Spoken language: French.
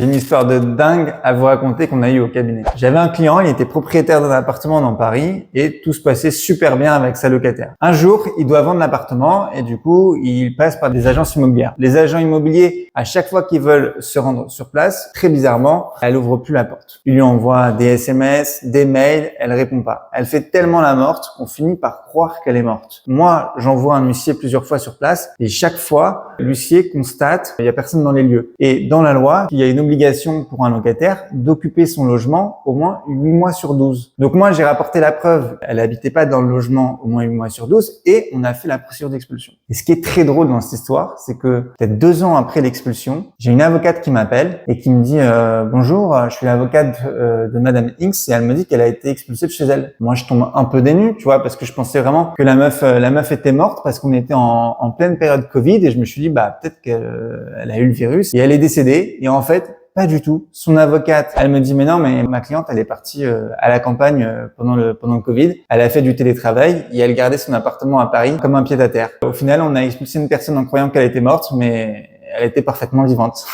J'ai une histoire de dingue à vous raconter qu'on a eu au cabinet. J'avais un client, il était propriétaire d'un appartement dans Paris et tout se passait super bien avec sa locataire. Un jour, il doit vendre l'appartement et du coup, il passe par des agences immobilières. Les agents immobiliers, à chaque fois qu'ils veulent se rendre sur place, très bizarrement, elle ouvre plus la porte. Il lui envoie des SMS, des mails, elle répond pas. Elle fait tellement la morte qu'on finit par croire qu'elle est morte. Moi, j'envoie un huissier plusieurs fois sur place et chaque fois, l'huissier constate qu'il y a personne dans les lieux. Et dans la loi, il y a une obligation pour un locataire d'occuper son logement au moins 8 mois sur 12. Donc moi, j'ai rapporté la preuve. Elle n'habitait pas dans le logement au moins 8 mois sur 12 et on a fait la procédure d'expulsion. Et ce qui est très drôle dans cette histoire, c'est que peut-être 2 ans après l'expulsion, j'ai une avocate qui m'appelle et qui me dit bonjour, je suis l'avocate de Madame X et elle me dit qu'elle a été expulsée de chez elle. Moi, je tombe un peu dénu, tu vois, parce que je pensais vraiment que la meuf était morte parce qu'on était en pleine période Covid et je me suis dit peut-être qu'elle a eu le virus et elle est décédée. Et en fait, pas du tout. Son avocate, elle me dit mais non, mais ma cliente, elle est partie à la campagne pendant le Covid. Elle a fait du télétravail et elle gardait son appartement à Paris comme un pied-à-terre. Au final, on a expulsé une personne en croyant qu'elle était morte, mais elle était parfaitement vivante.